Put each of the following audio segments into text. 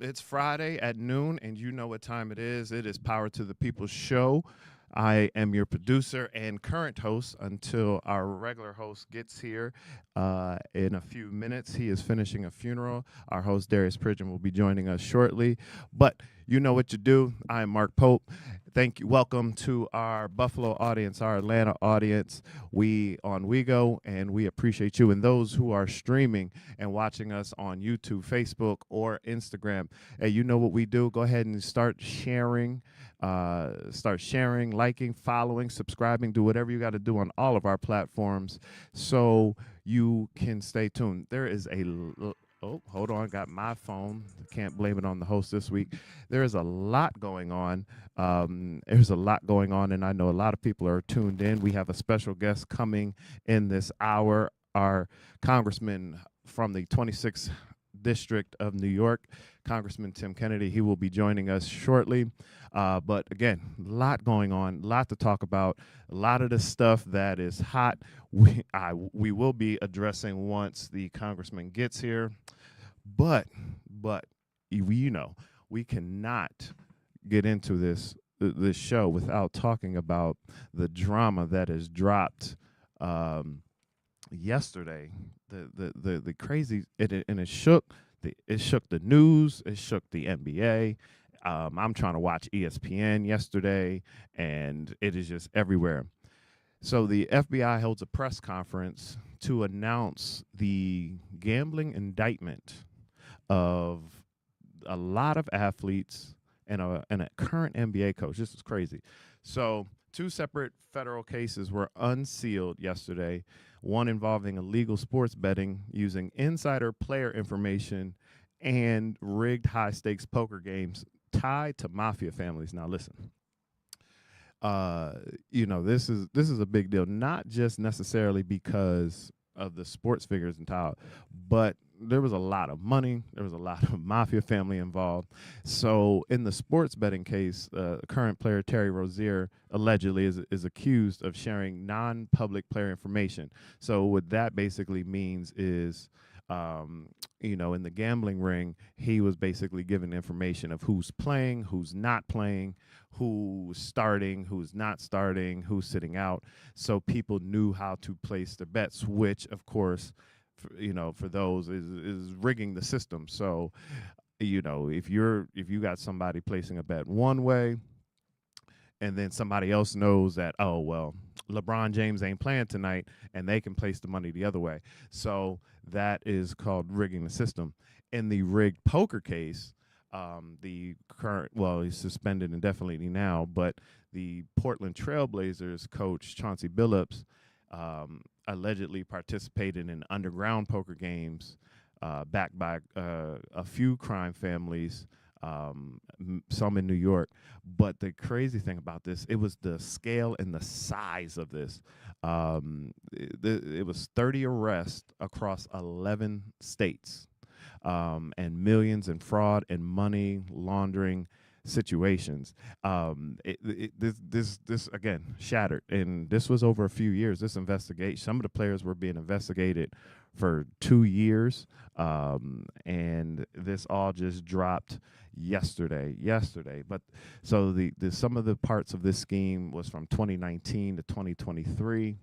It's Friday at noon, and you know what time it is. It is Power to the People show. I am your producer and current host until our regular host gets here in a few minutes. He is finishing a funeral. Our host, Darius Pridgen, will be joining us shortly. But you know what you do. I am Mark Pope. Thank you. Welcome to our Buffalo audience, our Atlanta audience. We on WeGo, and we appreciate you. And those who are streaming and watching us on YouTube, Facebook, or Instagram, hey, you know what we do. Go ahead and start sharing, liking, following, subscribing, do whatever you got to do on all of our platforms so you can stay tuned. There is oh, hold on, got my phone. Can't blame it on the host this week. There is a lot going on. There's a lot going on, and I know a lot of people are tuned in. We have a special guest coming in this hour, our congressman from the 26th District of New York, Congressman Tim Kennedy. He will be joining us shortly. But again, a lot going on, a lot to talk about, a lot of the stuff that is hot. We will be addressing once the congressman gets here. But we cannot get into this show without talking about the drama that is dropped yesterday. The crazy and it shook the news. It shook the NBA. I'm trying to watch ESPN yesterday, and it is just everywhere. So the FBI holds a press conference to announce the gambling indictment of a lot of athletes and a current NBA coach. This is crazy. So 2 separate federal cases were unsealed yesterday, one involving illegal sports betting using insider player information and rigged high-stakes poker games tied to mafia families. Now, listen, this is a big deal, not just necessarily because of the sports figures involved, but there was a lot of money. There was a lot of mafia family involved. So in the sports betting case, current player Terry Rozier allegedly is accused of sharing non-public player information. So what that basically means is, in the gambling ring, he was basically given information of who's playing, who's not playing, who's starting, who's not starting, who's sitting out. So people knew how to place their bets, which, of course, for those is rigging the system. So, if you got somebody placing a bet one way, and then somebody else knows that, oh, well, LeBron James ain't playing tonight, and they can place the money the other way. So that is called rigging the system. In the rigged poker case, he's suspended indefinitely now, but the Portland Trailblazers coach, Chauncey Billups, allegedly participated in underground poker games backed by a few crime families, some in New York. But the crazy thing about this, it was the scale and the size of this. It was 30 arrests across 11 states, and millions in fraud and money laundering situations. This again shattered, and this was over a few years. This investigation, some of the players were being investigated for 2 years, and this all just dropped yesterday. But so the some of the parts of this scheme was from 2019 to 2023,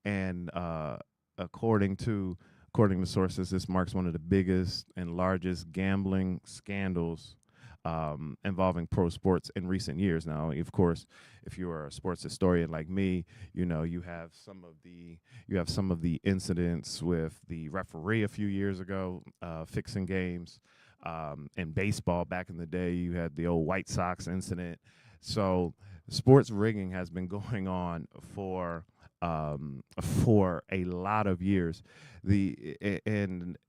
and according to sources, this marks one of the biggest and largest gambling scandals involving pro sports in recent years. Now, of course, if you are a sports historian like me, you have some of the incidents with the referee a few years ago fixing games. In baseball back in the day, you had the old White Sox incident. So sports rigging has been going on for a lot of years.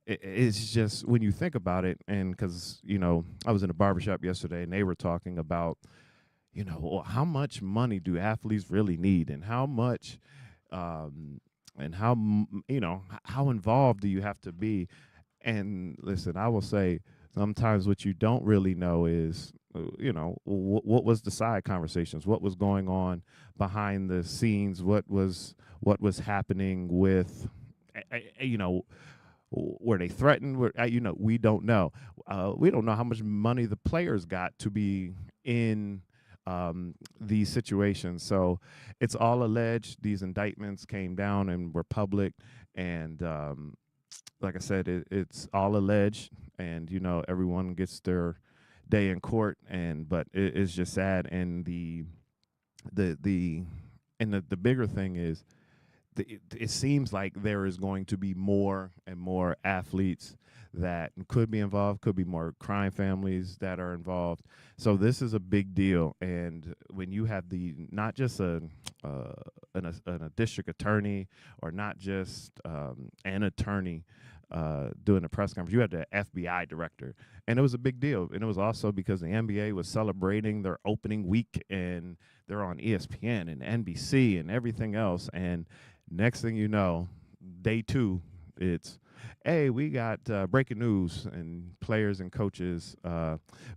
It's just, when you think about it, and because I was in a barbershop yesterday and they were talking about how much money do athletes really need, and how much and how involved do you have to be. And listen, I will say, sometimes what you don't really know is, what was the side conversations, what was going on behind the scenes, what was happening with, Were they threatened? We don't know. We don't know how much money the players got to be in these situations. So it's all alleged. These indictments came down and were public, and like I said, it's all alleged, and everyone gets their day in court, but it's just sad. And the the bigger thing is, it seems like there is going to be more and more athletes that could be involved, could be more crime families that are involved. So this is a big deal. And when you have not just a district attorney, or not just an attorney doing a press conference, you had the FBI director. And it was a big deal. And it was also because the NBA was celebrating their opening week, and they're on ESPN and NBC and everything else. And next thing you know, day 2, it's, hey, we got breaking news, and players and coaches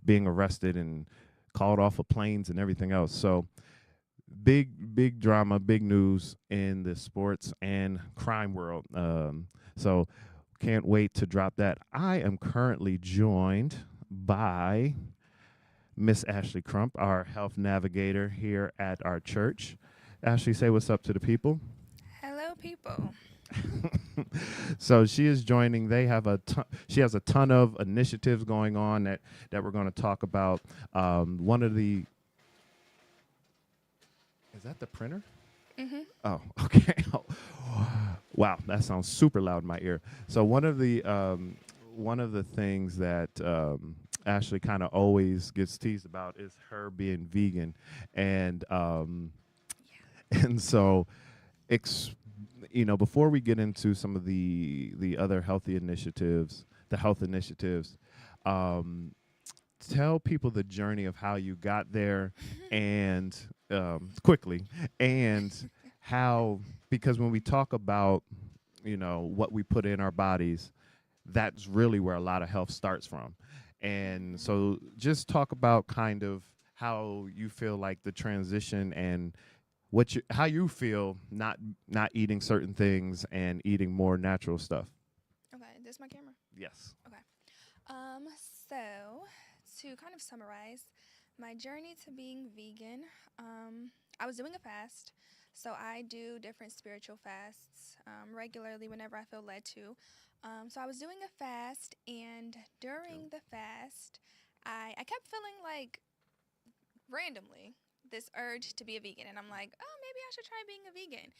being arrested and called off of planes and everything else. So big drama, big news in the sports and crime world. So can't wait to drop that. I am currently joined by Miss Ashley Crump, our health navigator here at our church. Ashley, say what's up to the people. Hello, people. So she is joining. She has a ton of initiatives going on that we're going to talk about. One of the Is that the printer? Mm-hmm. Oh, okay. Wow, that sounds super loud in my ear. So one of the things that Ashley kind of always gets teased about is her being vegan, and and so before we get into some of the other health initiatives, um, tell people the journey of how you got there, and quickly, and how, because when we talk about what we put in our bodies, that's really where a lot of health starts from. And so just talk about kind of how you feel like the transition, and how you feel not eating certain things and eating more natural stuff. Okay, this is my camera. Yes. Okay. So to kind of summarize my journey to being vegan, I was doing a fast. So I do different spiritual fasts regularly whenever I feel led to. So I was doing a fast, and during the fast, I kept feeling like randomly this urge to be a vegan, and I'm like, oh, maybe I should try being a vegan.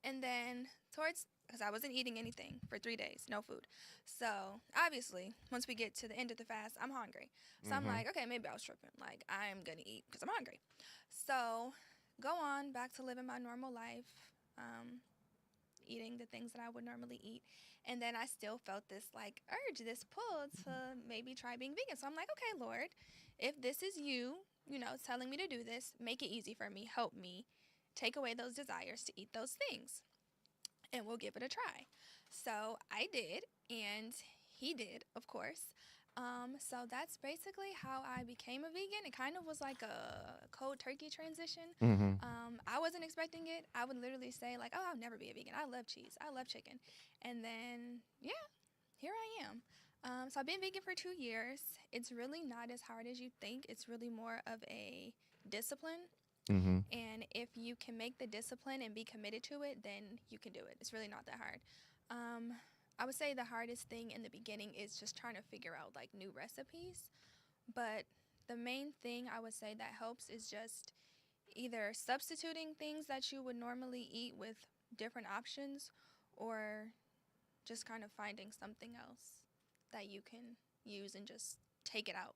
And then because I wasn't eating anything for 3 days, no food. So obviously, once we get to the end of the fast, I'm hungry. So I'm like, okay, maybe I was tripping. Like, I'm going to eat because I'm hungry. So go on back to living my normal life, eating the things that I would normally eat. And then I still felt this like urge, this pull to maybe try being vegan. So I'm like, okay, Lord, if this is you, telling me to do this, make it easy for me, help me, take away those desires to eat those things, and we'll give it a try. So I did, and he did, of course. So that's basically how I became a vegan. It kind of was like a cold turkey transition. Mm-hmm. I wasn't expecting it. I would literally say like, "Oh, I'll never be a vegan. I love cheese. I love chicken," and then yeah, here I am. So I've been vegan for 2 years. It's really not as hard as you think. It's really more of a discipline. Mm-hmm. And if you can make the discipline and be committed to it, then you can do it. It's really not that hard. Um, I would say the hardest thing in the beginning is just trying to figure out like new recipes. But the main thing I would say that helps is just either substituting things that you would normally eat with different options, or just kind of finding something else that you can use and just take it out.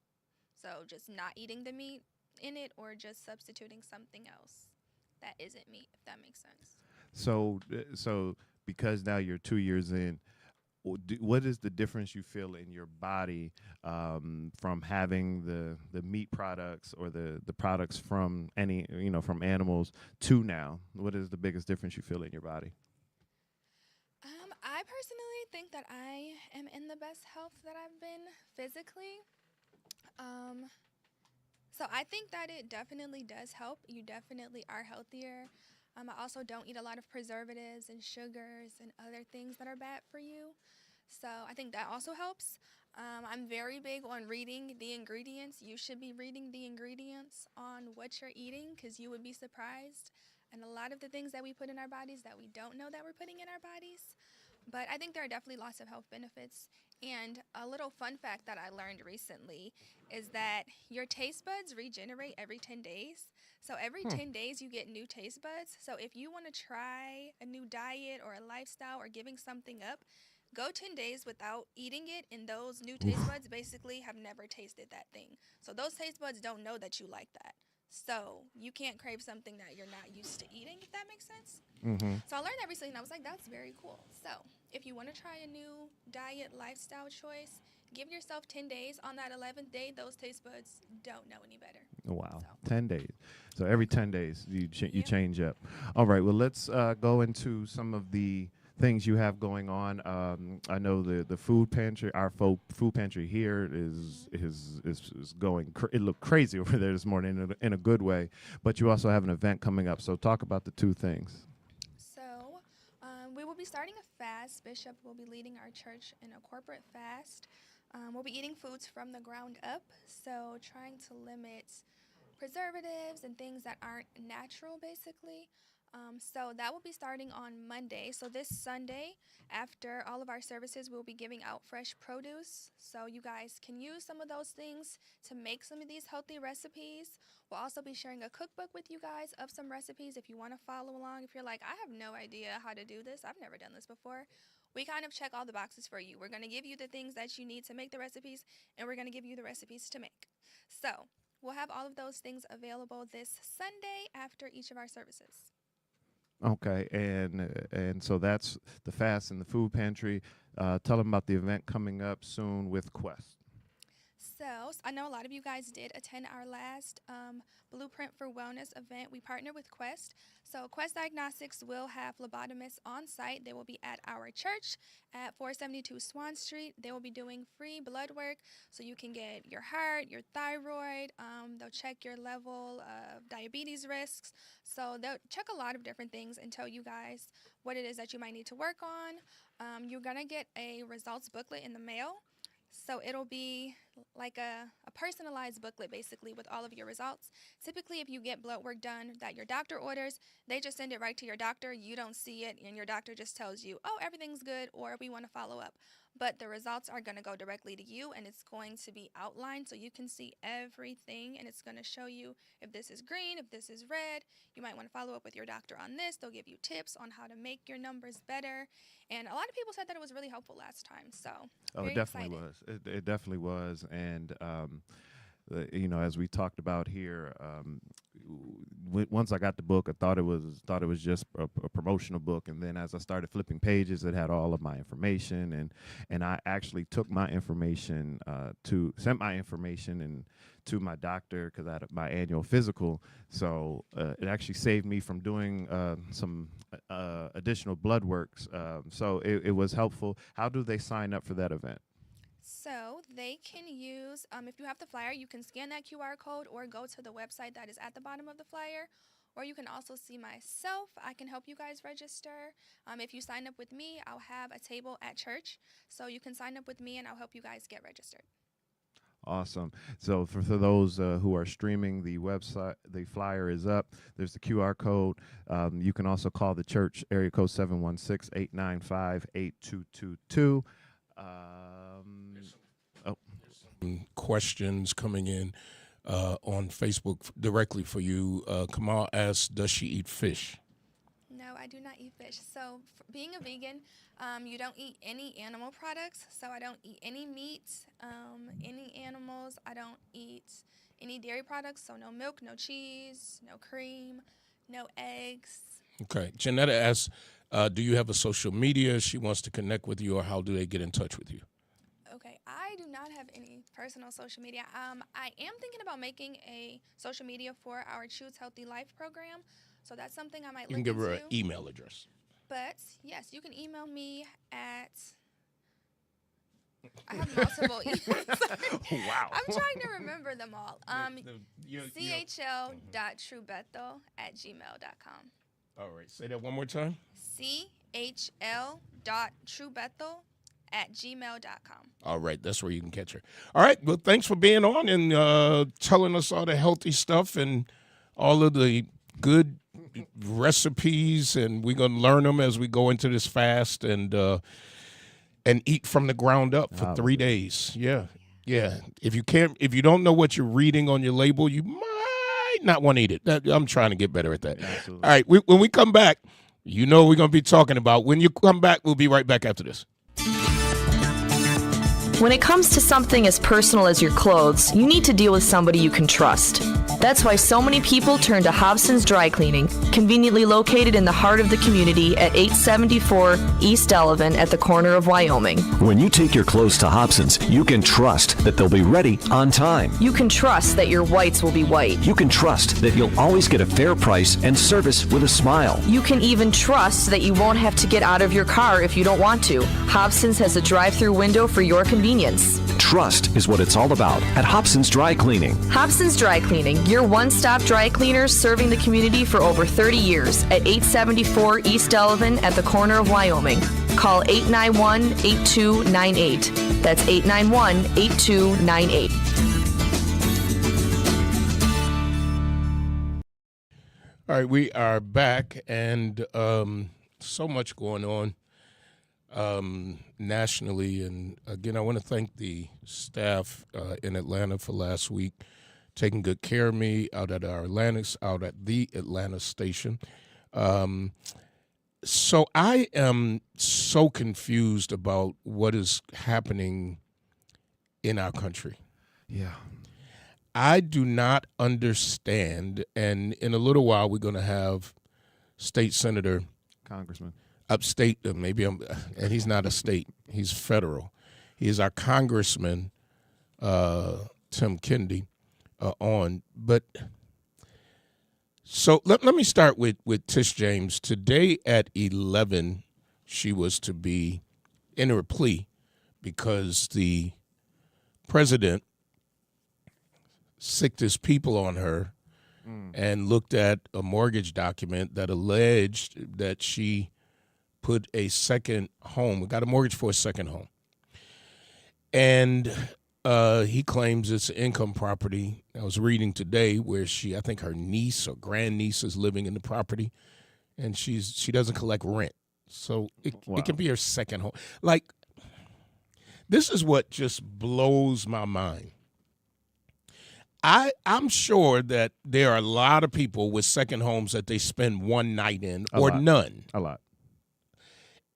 So just not eating the meat in it, or just substituting something else that isn't meat, if that makes sense. So because now you're 2 years in, what is the difference you feel in your body from having the meat products, or the products from from animals, to now? What is the biggest difference you feel in your body? I personally think that I am in the best health that I've been physically. Um, so I think that it definitely does help. You definitely are healthier. I also don't eat a lot of preservatives and sugars and other things that are bad for you. So I think that also helps. I'm very big on reading the ingredients. You should be reading the ingredients on what you're eating because you would be surprised. And a lot of the things that we put in our bodies that we don't know that we're putting in our bodies. But I think there are definitely lots of health benefits. And a little fun fact that I learned recently is that your taste buds regenerate every 10 days. So every Hmm. 10 days, you get new taste buds. So if you want to try a new diet or a lifestyle or giving something up, go 10 days without eating it, and those new taste Oof. buds basically have never tasted that thing. So those taste buds don't know that you like that. So you can't crave something that you're not used to eating, if that makes sense. Mm-hmm. So I learned that recently, and I was like, that's very cool. So if you want to try a new diet lifestyle choice, give yourself 10 days. On that 11th day, those taste buds don't know any better. Wow, So, 10 days. So every 10 days you yep. change up. All right. Well, let's go into some of the things you have going on. I know the food pantry, our food pantry here is going. It looked crazy over there this morning in a good way. But you also have an event coming up. So talk about the two things. So, we will be starting a fast. Bishop will be leading our church in a corporate fast. We'll be eating foods from the ground up, so trying to limit preservatives and things that aren't natural, basically. So that will be starting on Monday. So this Sunday, after all of our services, we'll be giving out fresh produce. So you guys can use some of those things to make some of these healthy recipes. We'll also be sharing a cookbook with you guys of some recipes if you want to follow along. If you're like, I have no idea how to do this, I've never done this before. We kind of check all the boxes for you. We're going to give you the things that you need to make the recipes, and we're going to give you the recipes to make. So we'll have all of those things available this Sunday after each of our services. Okay, and so that's the fast and the food pantry. Tell them about the event coming up soon with Quest. So, I know a lot of you guys did attend our last Blueprint for Wellness event. We partnered with Quest. So, Quest Diagnostics will have phlebotomists on site. They will be at our church at 472 Swan Street. They will be doing free blood work so you can get your heart, your thyroid. They'll check your level of diabetes risks. So, they'll check a lot of different things and tell you guys what it is that you might need to work on. You're going to get a results booklet in the mail. So it'll be like a personalized booklet basically with all of your results. Typically, if you get blood work done that your doctor orders, they just send it right to your doctor. You don't see it, and your doctor just tells you, oh, everything's good, or we want to follow up. But the results are going to go directly to you, and it's going to be outlined so you can see everything, and it's going to show you if this is green, if this is red. You might want to follow up with your doctor on this. They'll give you tips on how to make your numbers better. And a lot of people said that it was really helpful last time, so Oh, very it definitely excited. was. It definitely was, and as we talked about here, once I got the book, I thought it was just a promotional book, and then as I started flipping pages, it had all of my information, and I actually took my information sent my information and to my doctor because I had my annual physical. So it actually saved me from doing some additional blood works. So it was helpful. How do they sign up for that event? So they can use, if you have the flyer, you can scan that QR code or go to the website that is at the bottom of the flyer. Or you can also see myself. I can help you guys register. If you sign up with me, I'll have a table at church. So you can sign up with me and I'll help you guys get registered. Awesome. So for those who are streaming, the website, the flyer is up. There's the QR code. You can also call the church, area code 716-895-8222. Oh, Questions coming in on Facebook directly for you. Kamal asks, does she eat fish? No, I do not eat fish. So, being a vegan, you don't eat any animal products. So, I don't eat any meat, any animals. I don't eat any dairy products. So, no milk, no cheese, no cream, no eggs. Okay. Janetta asks, do you have a social media? She wants to connect with you, or how do they get in touch with you? Okay, I do not have any personal social media. I am thinking about making a social media for our Choose Healthy Life program. So that's something I might You look can give her into. an email address. But yes, you can email me at. I have multiple emails. wow. I'm trying to remember them all. chl.truebethel@gmail.com. All right. Say that one more time. chl.truebethel @gmail.com. All right, that's where you can catch her. All right, well, thanks for being on and telling us all the healthy stuff and all of the good recipes, and we're going to learn them as we go into this fast and eat from the ground up for 3 days. Yeah. If you don't know what you're reading on your label, you might not want to eat it. I'm trying to get better at that. Absolutely. All right, when we come back, you know we're going to be talking about. When you come back, we'll be right back after this. When it comes to something as personal as your clothes, you need to deal with somebody you can trust. That's why so many people turn to Hobson's Dry Cleaning, conveniently located in the heart of the community at 874 East Delavan at the corner of Wyoming. When you take your clothes to Hobson's, you can trust that they'll be ready on time. You can trust that your whites will be white. You can trust that you'll always get a fair price and service with a smile. You can even trust that you won't have to get out of your car if you don't want to. Hobson's has a drive-through window for your convenience. Trust is what it's all about at Hobson's Dry Cleaning. Hobson's Dry Cleaning, your one-stop dry cleaners serving the community for over 30 years at 874 East Delavan at the corner of Wyoming. Call 891-8298. That's 891-8298. All right, we are back, and so much going on nationally. And again, I want to thank the staff in Atlanta for last week, taking good care of me out at the Atlanta station. So I am so confused about what is happening in our country. Yeah. I do not understand, and in a little while we're going to have State Senator Congressman. Upstate, and he's not a state, he's federal. He is our Congressman, Tim Kennedy, on. But so let me start with Tish James. Today at 11, she was to be in her plea because the president sicked his people on her and looked at a mortgage document that alleged that she put a second home, got a mortgage for a second home. And he claims it's an income property. I was reading today where I think her niece or grandniece is living in the property, and she doesn't collect rent. So it can be her second home. Like, this is what just blows my mind. I'm sure that there are a lot of people with second homes that they spend one night in or none. A lot.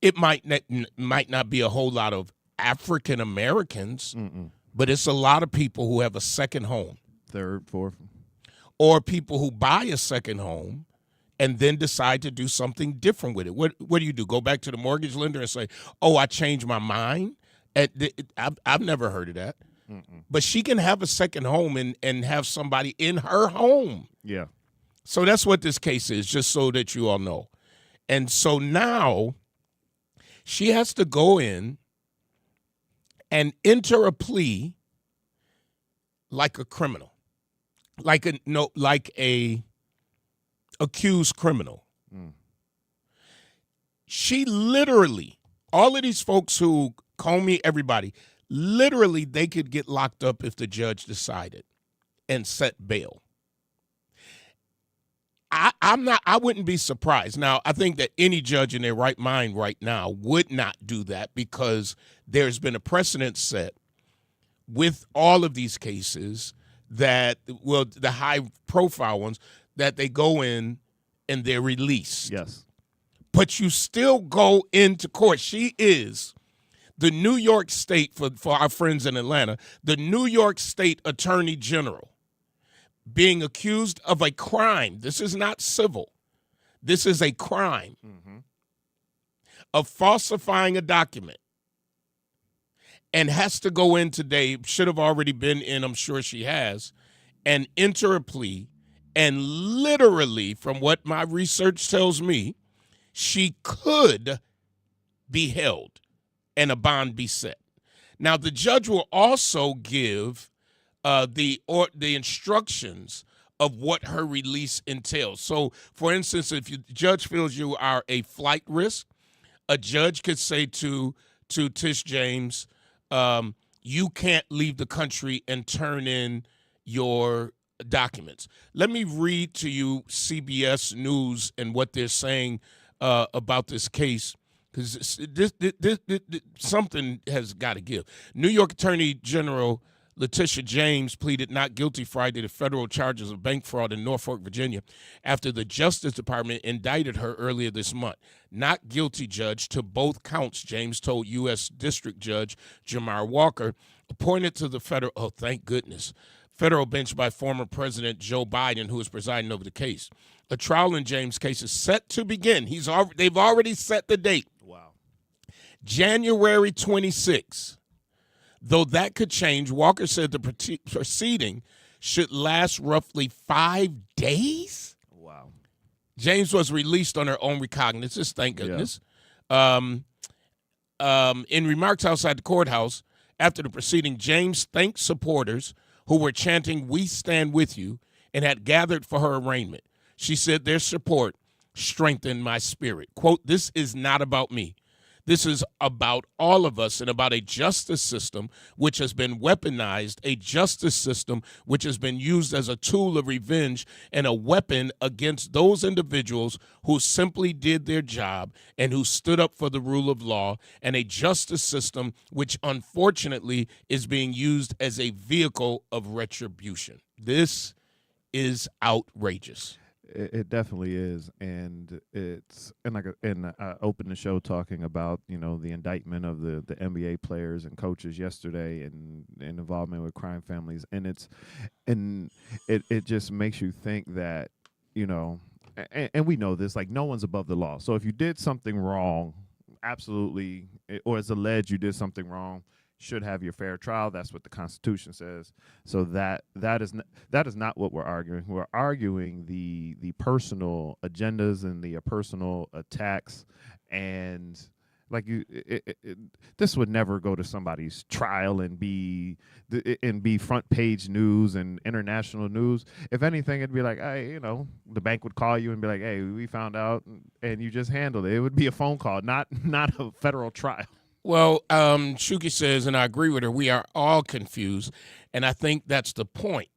It might not be a whole lot of African Americans, but it's a lot of people who have a second home. Third, fourth. Or people who buy a second home and then decide to do something different with it. What do you do? Go back to the mortgage lender and say, oh, I changed my mind? I've never heard of that. But she can have a second home and have somebody in her home. Yeah. So that's what this case is, just so that you all know. And so now she has to go in and enter a plea like a criminal, like a accused criminal. She literally, all of these folks who call me everybody, literally they could get locked up if the judge decided and set bail. I wouldn't be surprised. Now, I think that any judge in their right mind right now would not do that because there's been a precedent set with all of these cases that, well, the high-profile ones, that they go in and they're released. Yes. But you still go into court. She is the New York State, for our friends in Atlanta, the New York State Attorney General, being accused of a crime. This is not civil. This is a crime of falsifying a document, and has to go in today, should have already been in, I'm sure she has, and enter a plea. And literally, from what my research tells me, she could be held and a bond be set. Now, the judge will also give the instructions of what her release entails. So, for instance, if the judge feels you are a flight risk, a judge could say to to Tish James, you can't leave the country and turn in your documents. Let me read to you CBS News and what they're saying about this case, because this something has got to give. New York Attorney General Letitia James pleaded not guilty Friday to federal charges of bank fraud in Norfolk, Virginia, after the Justice Department indicted her earlier this month. Not guilty, Judge, to both counts, James told U.S. District Judge Jamar Walker, appointed to the federal bench by former President Joe Biden, who is presiding over the case. A trial in James' case is set to begin. They've already set the date. Wow. January 26th. Though that could change, Walker said the proceeding should last roughly 5 days. Wow. James was released on her own recognizance, thank goodness. Yeah. In remarks outside the courthouse after the proceeding, James thanked supporters who were chanting, "We stand with you," and had gathered for her arraignment. She said their support strengthened my spirit. Quote, "This is not about me. This is about all of us and about a justice system which has been weaponized, a justice system which has been used as a tool of revenge and a weapon against those individuals who simply did their job and who stood up for the rule of law, and a justice system which unfortunately is being used as a vehicle of retribution." This is outrageous. It definitely is, and I opened the show talking about the indictment of the NBA players and coaches yesterday, and involvement with crime families, and it just makes you think that and we know this, like, no one's above the law. So if you did something wrong, absolutely, or it's alleged you did something wrong, should have your fair trial. That's what the Constitution says. So that is not what we're arguing. We're arguing the personal agendas and the personal attacks, and like this would never go to somebody's trial and be front page news and international news. If anything, it'd be like, hey, the bank would call you and be like, hey, we found out, and you just handled it. It would be a phone call, not a federal trial. Well, Shuki says, and I agree with her, we are all confused, and I think that's the point,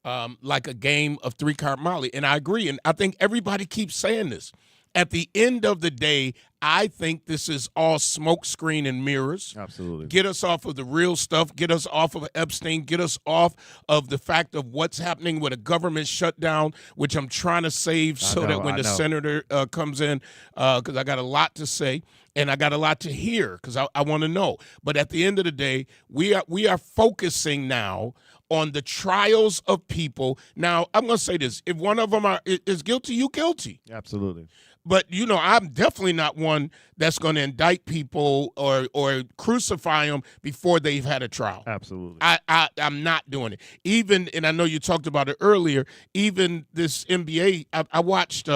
like a game of three-card Molly, and I agree, and I think everybody keeps saying this. At the end of the day, I think this is all smokescreen and mirrors. Absolutely. Get us off of the real stuff. Get us off of Epstein. Get us off of the fact of what's happening with a government shutdown, which I'm trying to save that when the senator comes in, because I got a lot to say. And I got a lot to hear because I want to know. But at the end of the day, we are focusing now on the trials of people. Now, I'm going to say this. If one of them is guilty, you guilty. Absolutely. But, I'm definitely not one that's going to indict people or crucify them before they've had a trial. Absolutely. I'm not doing it. Even, and I know you talked about it earlier, even this NBA, I watched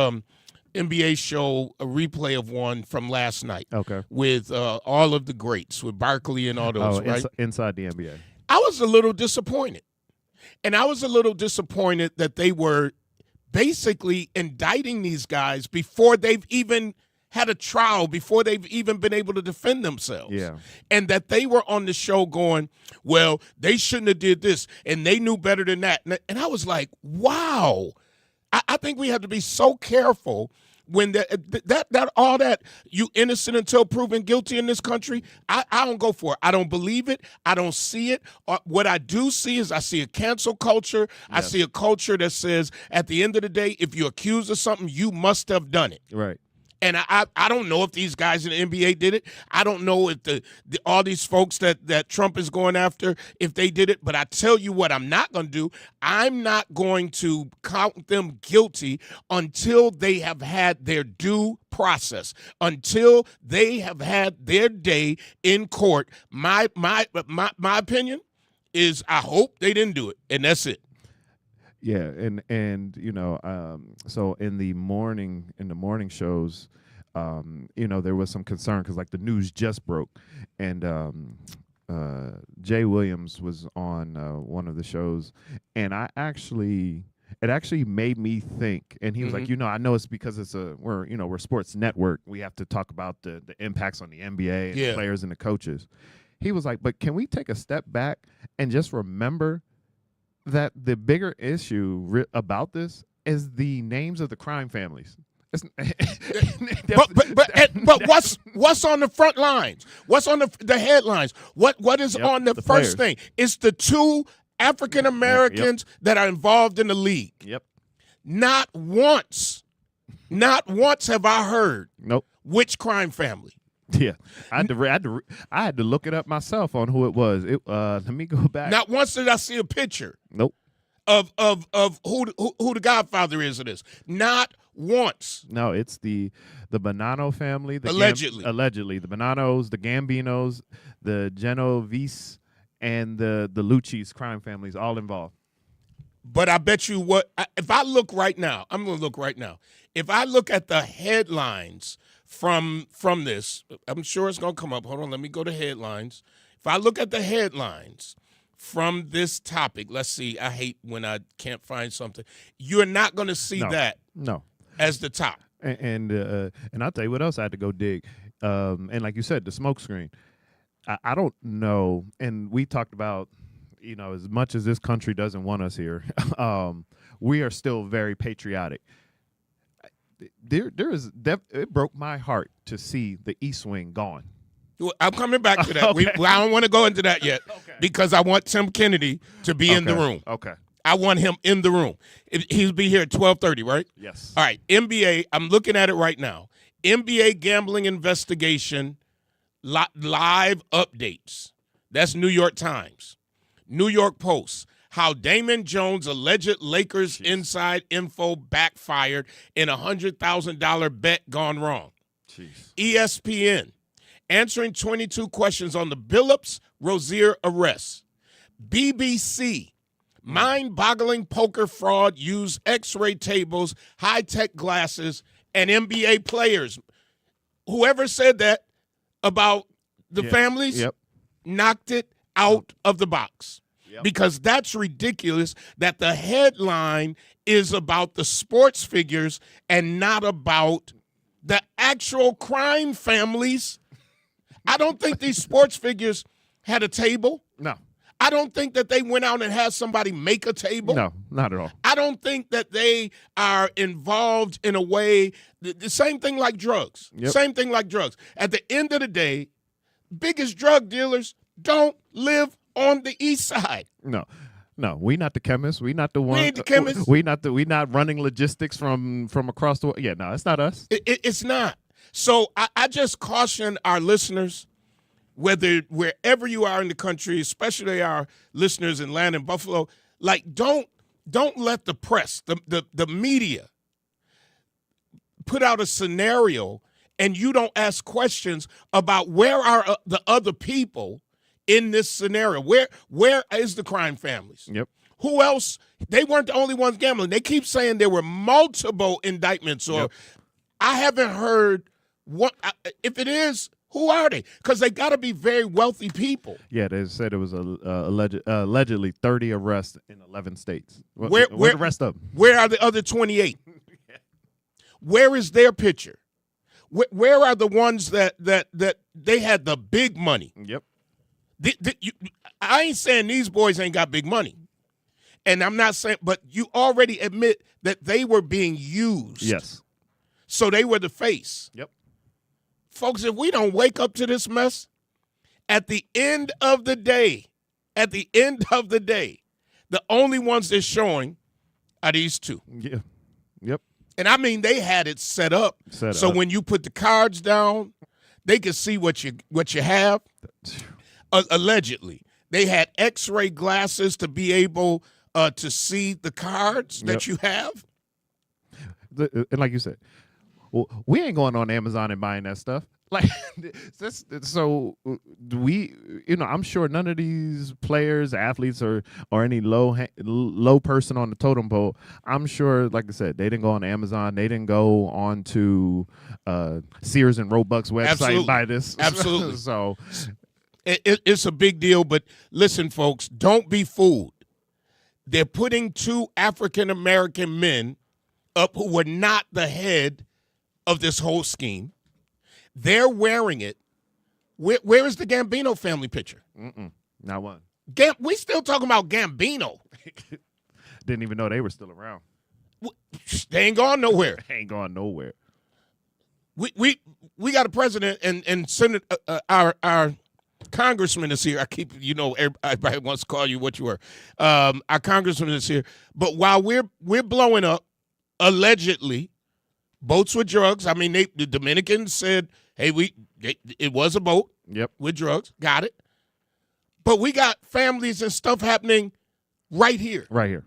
NBA show, a replay of one from last night. Okay. With all of the greats, with Barkley and all those, right? Inside the NBA. I was a little disappointed. And I was a little disappointed that they were basically indicting these guys before they've even had a trial, before they've even been able to defend themselves. Yeah. And that they were on the show going, well, they shouldn't have did this, and they knew better than that. And I was like, wow. I think we have to be so careful when that you innocent until proven guilty in this country. I don't go for it. I don't believe it. I don't see it. What I do see is I see a cancel culture. Yes. I see a culture that says at the end of the day, if you're accused of something, you must have done it. Right. And I don't know if these guys in the NBA did it. I don't know if all these folks that Trump is going after, if they did it. But I tell you what I'm not going to do. I'm not going to count them guilty until they have had their due process, until they have had their day in court. My opinion is I hope they didn't do it, and that's it. Yeah, and so in the morning shows, there was some concern because like the news just broke, and Jay Williams was on one of the shows, and I actually it actually made me think. And he was like, I know it's because we're sports network. We have to talk about the impacts on the NBA and the players and the coaches. He was like, but can we take a step back and just remember that the bigger issue about this is the names of the crime families. But what's on the front lines? What's on the headlines? What is on the first thing? It's the two African Americans that are involved in the league. Yep. Not once have I heard. Nope. Which crime family? Yeah, I had to look it up myself on who it was. Let me go back. Not once did I see a picture. Nope. Of who the godfather is of this. Not once. No, it's the Bonanno family. Allegedly the Bonannos, the Gambinos, the Genovese, and the Lucci's crime families all involved. But I bet you if I look right now, I'm going to look right now. If I look at the headlines from this, I'm sure it's going to come up. Hold on, let me go to headlines. If I look at the headlines from this topic, let's see, I hate when I can't find something. You're not going to see that as the top. And I'll tell you what else I had to go dig. And like you said, the smoke screen. I don't know, and we talked about, as much as this country doesn't want us here, we are still very patriotic. It broke my heart to see the East Wing gone. I'm coming back to that. Okay. I don't want to go into that yet because I want Tim Kennedy to be in the room. Okay. I want him in the room. He'll be here at 12:30, right? Yes. All right. NBA, I'm looking at it right now. NBA gambling investigation, live updates. That's New York Times. New York Post. How Damon Jones' alleged Lakers inside info backfired in a $100,000 bet gone wrong. Jeez. ESPN. Answering 22 questions on the Billups Rozier arrest. BBC. Mind-boggling poker fraud used X-ray tables, high-tech glasses, and NBA players. Whoever said that about the families knocked it out of the box. Yep. Because that's ridiculous that the headline is about the sports figures and not about the actual crime families. I don't think these sports figures had a table. No. I don't think that they went out and had somebody make a table. No, not at all. I don't think that they are involved in a way, the same thing like drugs. Yep. Same thing like drugs. At the end of the day, biggest drug dealers don't live on the east side. No, we not the chemists. We not the ones. We ain't the chemists. We not running logistics from across the world. Yeah, no, it's not us. It's not. So I just caution our listeners, wherever you are in the country, especially our listeners in Atlanta and Buffalo, like don't let the press, the media, put out a scenario and you don't ask questions about where are the other people in this scenario. Where is the crime families? Yep. Who else? They weren't the only ones gambling. They keep saying there were multiple indictments, or I haven't heard what. If it is, who are they? Because they got to be very wealthy people. Yeah, they said it was allegedly 30 arrests in 11 states. Where the rest of them? Where are the other 28? Where is their picture? Where are the ones that they had the big money? Yep. I ain't saying these boys ain't got big money. And I'm not saying, but you already admit that they were being used. Yes. So they were the face. Yep. Folks, if we don't wake up to this mess, at the end of the day, the only ones that's showing are these two. Yeah. Yep. And I mean, they had it set up. So when you put the cards down, they could see what you have. Allegedly, they had X-ray glasses to be able to see the cards that you have. And like you said, well, we ain't going on Amazon and buying that stuff. Like, so we, I'm sure none of these players, athletes, or any low person on the totem pole, I'm sure, like I said, they didn't go on Amazon. They didn't go on to Sears and Roebuck's website and buy this. Absolutely. So it's a big deal. But listen, folks, don't be fooled. They're putting 2 African-American men up who were not the head of this whole scheme. They're wearing it. Where is the Gambino family picture? Not one. We still talking about Gambino. Didn't even know they were still around. They ain't gone nowhere. Ain't going nowhere. We got a president and Senate. Our congressman is here. I keep, everybody wants to call you what you were. Our congressman is here. But while we're blowing up, allegedly, boats with drugs. I mean, the Dominicans said, hey, it was a boat. Yep. With drugs. Got it. But we got families and stuff happening right here. Right here.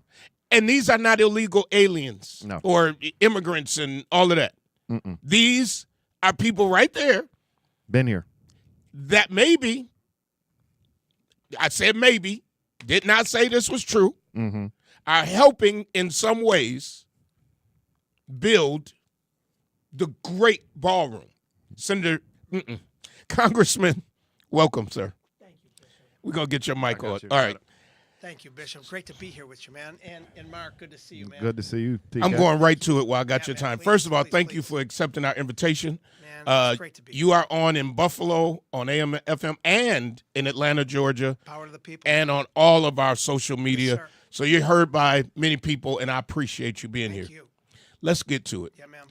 And these are not illegal aliens or immigrants and all of that. These are people right there. Been here. That maybe, I said maybe, did not say this was true, are helping in some ways build the great ballroom. Senator, Congressman, welcome, sir. Thank you, Bishop. We're going to get your mic on. you. All right. Thank you, Bishop. Great to be here with you, man. And Mark, good to see you, man. Good to see you, TK. I'm going right to it while I got your man, time. please, First of all, please, thank you please. for accepting our invitation. Man, it's great to be You are on in Buffalo, on AM, FM, and in Atlanta, Georgia, Power to the people. and on all of our social media. sir. So you're heard by many people, and I appreciate you being Thank here. you. Let's get to it. Yeah, man.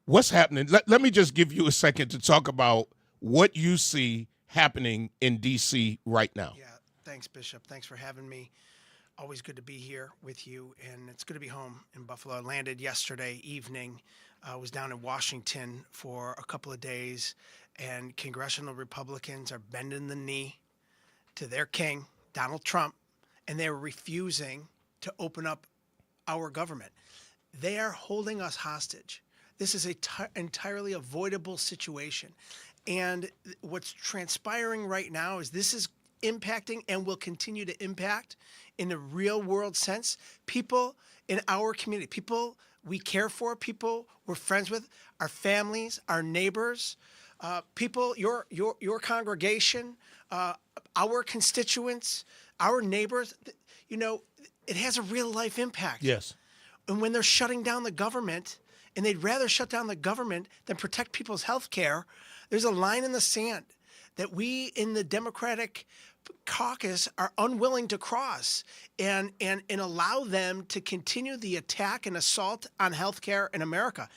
What's happening? Let me just give you a second to talk about what you see happening in D.C. right now. Yeah, thanks, Bishop. Thanks for having me. Always good to be here with you, and it's good to be home in Buffalo. I landed yesterday evening. I was down in Washington for a couple of days, and congressional Republicans are bending the knee to their king, Donald Trump, and they're refusing to open up our government. They are holding us hostage. This is an entirely avoidable situation. And what's transpiring right now is this is impacting and will continue to impact in the real world sense people in our community, people we care for, people we're friends with, our families, our neighbors, people, your congregation, our constituents, our neighbors. It has a real life impact. Yes. And when they're shutting down the government, and they'd rather shut down the government than protect people's health care, there's a line in the sand that we in the Democratic caucus are unwilling to cross and allow them to continue the attack and assault on health care in America.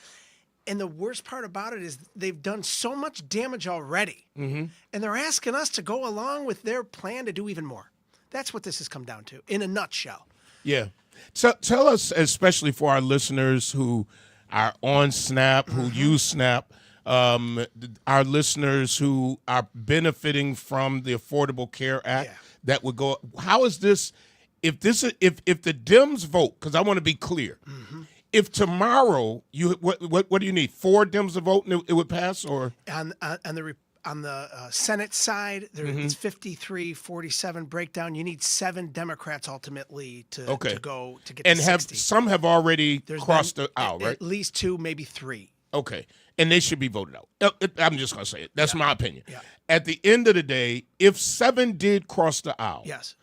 And the worst part about it is they've done so much damage already, and they're asking us to go along with their plan to do even more. That's what this has come down to, in a nutshell. Yeah. So tell us, especially for our listeners who are on Snap, who use Snap, our listeners who are benefiting from the Affordable Care Act that would go. How is this? If the Dems vote, because I want to be clear, if tomorrow what do you need? 4 Dems to vote and it would pass, or On the Senate side, it's 53-47 breakdown. You need 7 Democrats ultimately to go to get and to have 60. some have already crossed the aisle, right? At least 2, maybe 3. Okay, and they should be voted out. I'm just going to say it. That's my opinion. Yeah. At the end of the day, if 7 did cross the aisle, Yes.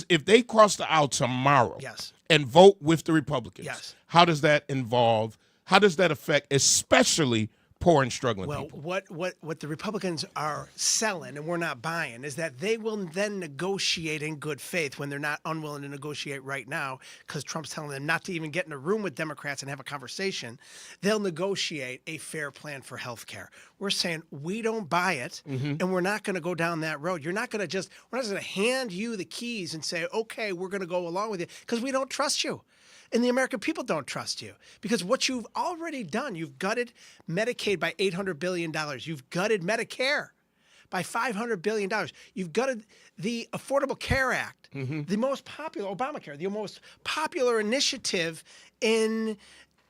if they cross the aisle tomorrow, Yes. and vote with the Republicans, Yes. how does that affect, especially poor and struggling Well, people? what the Republicans are selling, and we're not buying, is that they will then negotiate in good faith when they're not unwilling to negotiate right now because Trump's telling them not to even get in a room with Democrats and have a conversation. They'll negotiate a fair plan for health care. We're saying we don't buy it, and we're not going to go down that road. We're not going to hand you the keys and say, okay, we're going to go along with it because we don't trust you. And the American people don't trust you because what you've already done, you've gutted Medicaid by $800 billion. You've gutted Medicare by $500 billion. You've gutted the Affordable Care Act, the most popular, Obamacare, the most popular initiative in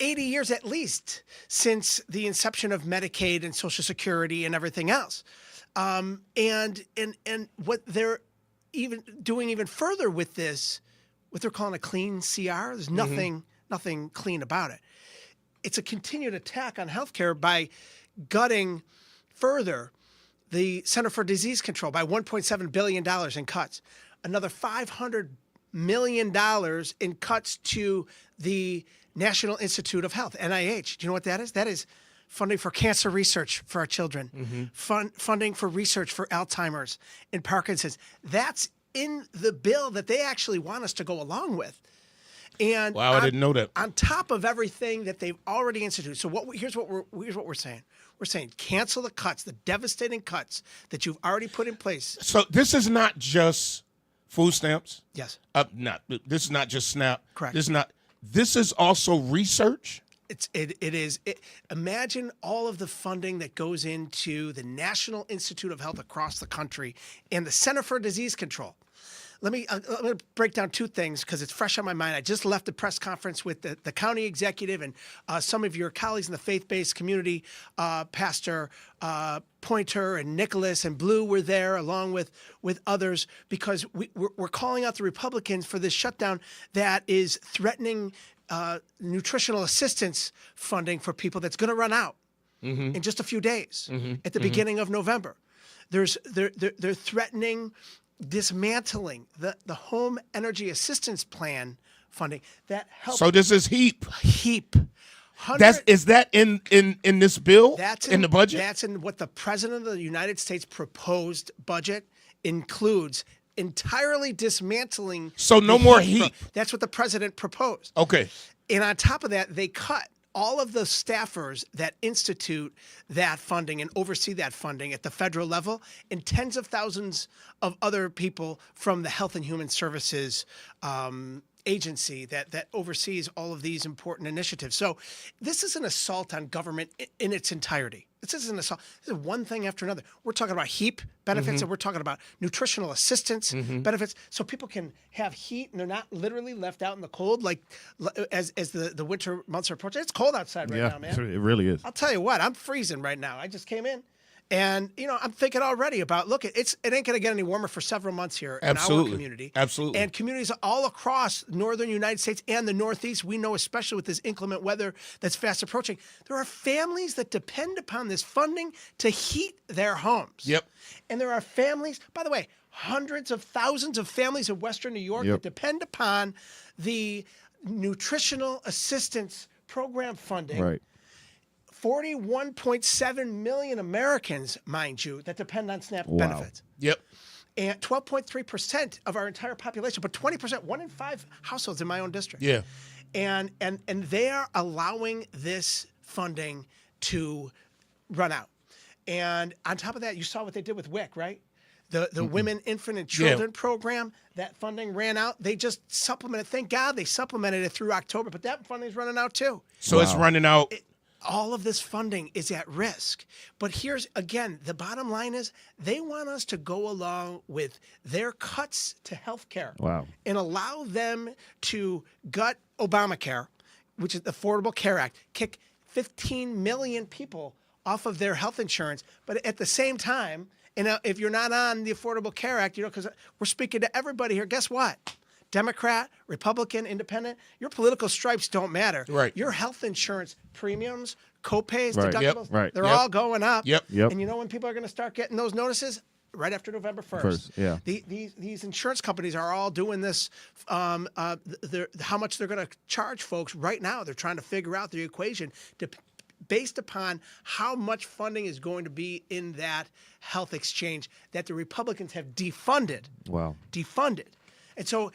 80 years at least since the inception of Medicaid and Social Security and everything else. And what they're even doing even further with this, what they're calling a clean CR. There's nothing clean about it. It's a continued attack on healthcare by gutting further the Center for Disease Control by $1.7 billion in cuts. Another $500 million in cuts to the National Institute of Health, NIH. Do you know what that is? That is funding for cancer research for our children, funding for research for Alzheimer's and Parkinson's. That's in the bill that they actually want us to go along with. And wow, I didn't know that. On top of everything that they've already instituted. So here's what we're saying. We're saying cancel the cuts, the devastating cuts that you've already put in place. So this is not just food stamps. Yes. This is not just SNAP. Correct. This is also research. It is. Imagine all of the funding that goes into the National Institute of Health across the country and the Center for Disease Control. Let me break down two things because it's fresh on my mind. I just left a press conference with the county executive and some of your colleagues in the faith-based community. Pastor Pointer and Nicholas and Blue were there along with others because we're calling out the Republicans for this shutdown that is threatening nutritional assistance funding for people that's going to run out in just a few days at the beginning of November. They're threatening dismantling the home energy assistance plan funding that helps. So this is HEAP. HEAP. Is that in this bill? That's in the budget. That's in what the President of the United States proposed budget includes. Entirely dismantling. So no more HEAP. That's what the president proposed. Okay. And on top of that, they cut all of the staffers that institute that funding and oversee that funding at the federal level and tens of thousands of other people from the Health and Human Services agency that oversees all of these important initiatives. So this is an assault on government in its entirety. This is an assault. This is one thing after another. We're talking about HEAP benefits and we're talking about nutritional assistance benefits so people can have heat and they're not literally left out in the cold like as the winter months are approaching. It's cold outside right now, man. It really is. I'll tell you what, I'm freezing right now. I just came in. And, I'm thinking already about, look, it ain't going to get any warmer for several months here in our community. Absolutely. And communities all across northern United States and the Northeast, we know, especially with this inclement weather that's fast approaching, there are families that depend upon this funding to heat their homes. Yep. And there are families, by the way, hundreds of thousands of families in Western New York that depend upon the nutritional assistance program funding. Right. 41.7 million Americans, mind you, that depend on SNAP benefits. Yep. And 12.3% of our entire population, but 20%, 1 in 5 households in my own district. Yeah. And they are allowing this funding to run out. And on top of that, you saw what they did with WIC, right? The Women, Infant, and Children program, that funding ran out. They just supplemented. Thank God they supplemented it through October, but that funding is running out too. So it's running out. All of this funding is at risk. But here's, again, the bottom line is they want us to go along with their cuts to health care and allow them to gut Obamacare, which is the Affordable Care Act, kick 15 million people off of their health insurance. But at the same time, if you're not on the Affordable Care Act, because we're speaking to everybody here, guess what? Democrat, Republican, Independent, your political stripes don't matter. Right. Your health insurance premiums, co-pays, deductibles, they're all going up. Yep. And you know when people are going to start getting those notices? Right after November 1st. These insurance companies are all doing this. How much they're going to charge folks right now. They're trying to figure out the equation based upon how much funding is going to be in that health exchange that the Republicans have defunded. Defunded. And so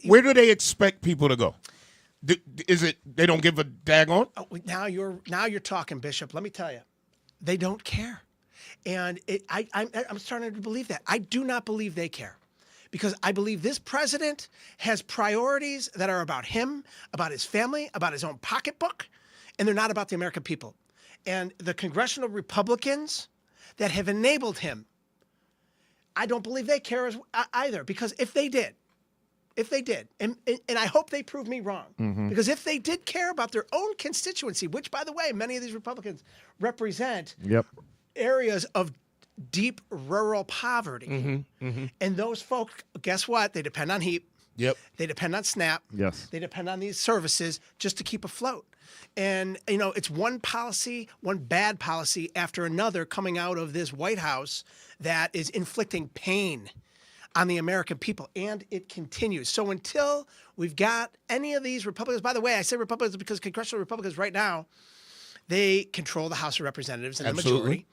where do they expect people to go? Is it they don't give a daggone? Oh, now you're talking, Bishop. Let me tell you, they don't care, and I'm starting to believe that. I do not believe they care, because I believe this president has priorities that are about him, about his family, about his own pocketbook, and they're not about the American people. And the congressional Republicans that have enabled him, I don't believe they care either, because if they did, and I hope they prove me wrong, because if they did care about their own constituency, which, by the way, many of these Republicans represent areas of deep rural poverty, and those folks, guess what? They depend on HEAP. Yep. They depend on SNAP. Yes. They depend on these services just to keep afloat. And, it's one bad policy after another coming out of this White House that is inflicting pain on the American people, and it continues. So until we've got any of these Republicans, by the way, I say Republicans because congressional Republicans right now, they control the House of Representatives and the majority.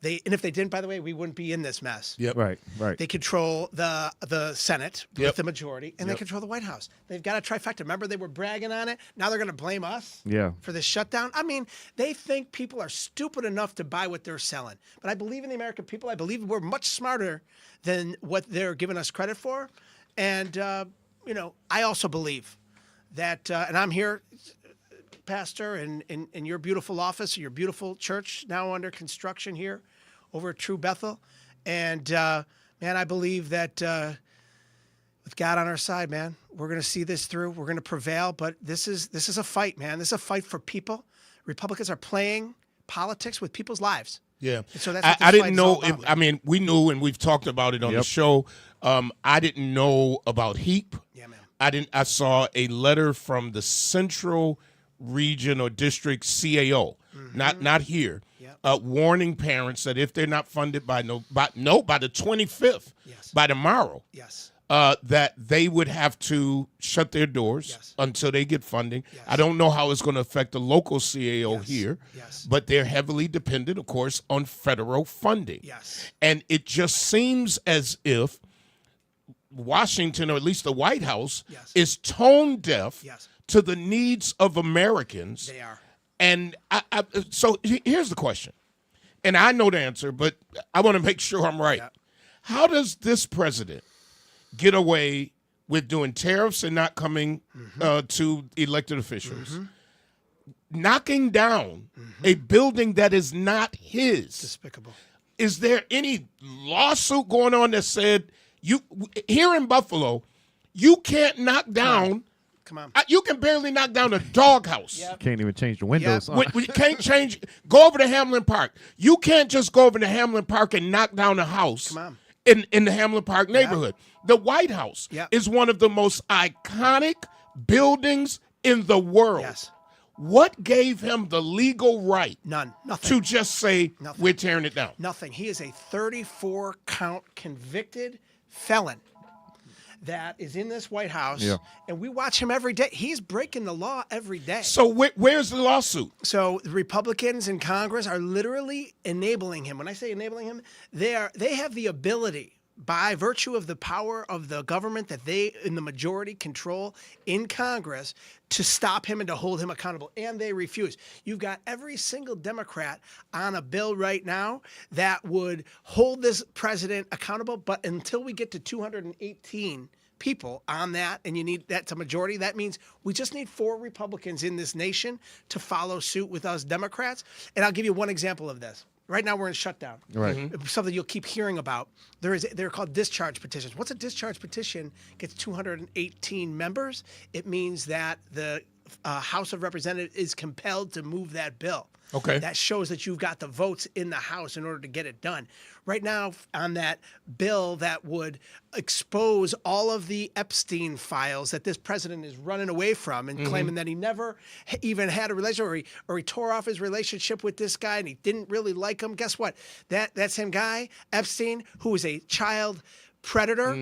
And if they didn't, by the way, we wouldn't be in this mess. Yep. Right. They control the Senate with the majority, and they control the White House. They've got a trifecta. Remember, they were bragging on it. Now they're going to blame us for this shutdown. I mean, they think people are stupid enough to buy what they're selling. But I believe in the American people. I believe we're much smarter than what they're giving us credit for. And, I also believe that, and I'm here, Pastor, in your beautiful office, your beautiful church now under construction here over at True Bethel. And, man, I believe that with God on our side, man, we're going to see this through. We're going to prevail. But this is a fight, man. This is a fight for people. Republicans are playing politics with people's lives. Yeah. And so that's what I this didn't fight's know. all about, I mean, we knew, and we've talked about it on the show. I didn't know about HEAP. Yeah, man. I saw a letter from the Central Region or District CAO, not here, warning parents that if they're not funded by the 25th, by tomorrow, that they would have to shut their doors until they get funding. I don't know how it's going to affect the local CAO here, but they're heavily dependent, of course, on federal funding. And it just seems as if Washington, or at least the White House, is tone deaf to the needs of Americans. They are. And so here's the question. And I know the answer, but I want to make sure I'm right. How does this president get away with doing tariffs and not coming to elected officials, knocking down a building that is not his? Despicable. Is there any lawsuit going on that said, here in Buffalo, you can't knock down... Come on. You can barely knock down a doghouse. Can't even change the windows. We can't change. Go over to Hamlin Park. You can't just go over to Hamlin Park and knock down a house in the Hamlin Park neighborhood. The White House is one of the most iconic buildings in the world. What gave him the legal right Nothing. to just say, we're tearing it down? Nothing. He is a 34-count convicted felon that is in this White House, and we watch him every day. He's breaking the law every day. So where's the lawsuit? So the Republicans in Congress are literally enabling him. When I say enabling him, they have the ability, by virtue of the power of the government that they, in the majority, control in Congress, to stop him and to hold him accountable. And they refuse. You've got every single Democrat on a bill right now that would hold this president accountable. But until we get to 218 people on that, and you need that's a majority, that means we just need 4 Republicans in this nation to follow suit with us Democrats. And I'll give you one example of this. Right now we're in shutdown. Right. Something you'll keep hearing about. They're called discharge petitions. What's a discharge petition? Gets 218 members. It means that the House of Representatives is compelled to move that bill. Okay. That shows that you've got the votes in the House in order to get it done. Right now, on that bill that would expose all of the Epstein files that this president is running away from and claiming that he never even had a relationship, or he tore off his relationship with this guy and he didn't really like him. Guess what? That same guy, Epstein, who was a child predator,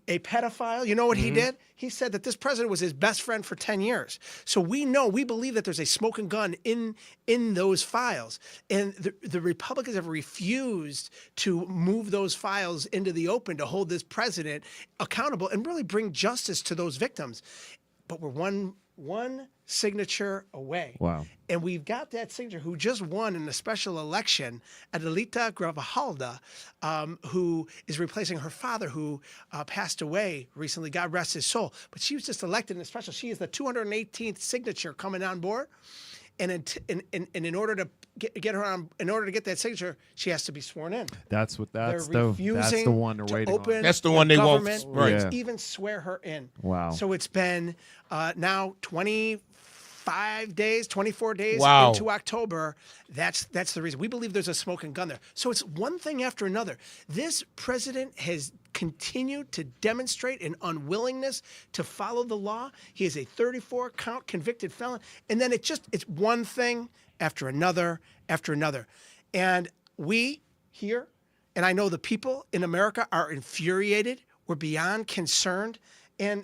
a pedophile, you know what he did? He said that this president was his best friend for 10 years. So we believe that there's a smoking gun in those files. And the Republicans have refused to move those files into the open to hold this president accountable and really bring justice to those victims. But we're one signature away. Wow. And we've got that signature who just won in a special election, Adelita Gravahalda, who is replacing her father who passed away recently. God rest his soul. But she was just elected in a special. She is the 218th signature coming on board. And in order to get her on, in order to get that signature, she has to be sworn in. That's the refusing one they're to waiting open on. That's the one they won't. government Right. to even swear her in. Wow. So it's been now 25 days, 24 days Wow. into October. That's the reason. We believe there's a smoking gun there. So it's one thing after another. This president has continued to demonstrate an unwillingness to follow the law. He is a 34-count convicted felon. And then it's one thing after another after another. And we here, and I know the people in America are infuriated. We're beyond concerned. And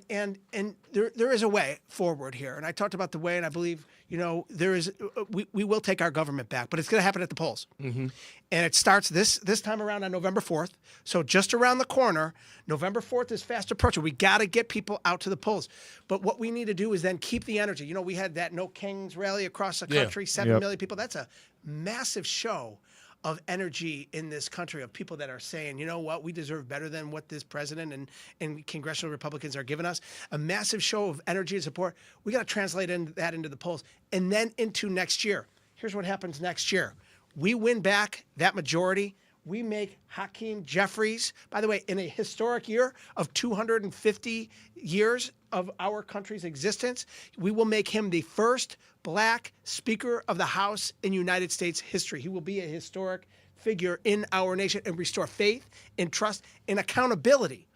there is a way forward here. And I talked about the way, and I believe, we will take our government back, but it's going to happen at the polls. Mm-hmm. And it starts this time around on November 4th. So just around the corner, November 4th is fast approaching. We got to get people out to the polls. But what we need to do is then keep the energy. We had that No Kings rally across the country, 7 million people. That's a massive show of energy in this country, of people that are saying, you know what, we deserve better than what this president and congressional Republicans are giving us. A massive show of energy and support. We got to translate that into the polls and then into next year. Here's what happens next year. We win back that majority. We make Hakeem Jeffries, by the way, in a historic year of 250 years of our country's existence, we will make him the first black Speaker of the House in United States history. He will be a historic figure in our nation and restore faith and trust and accountability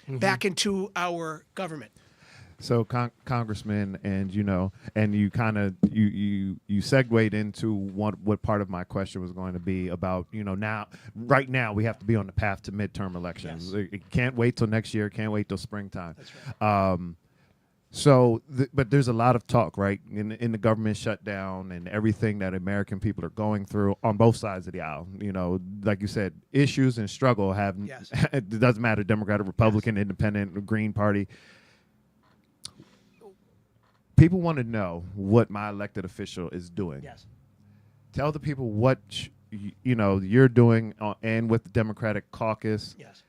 back into our government. So, Congressman, and you kind of you segued into what part of my question was going to be about. Right now we have to be on the path to midterm elections. Yes. It can't wait till next year. Can't wait till springtime. That's right. But there's a lot of talk, right, in the government shutdown and everything that American people are going through on both sides of the aisle. Like you said, issues and struggle have. Yes. It doesn't matter, Democrat, Republican, Independent, Green Party. People want to know what my elected official is doing. Yes. Tell the people what you're doing and with the Democratic caucus. Yes.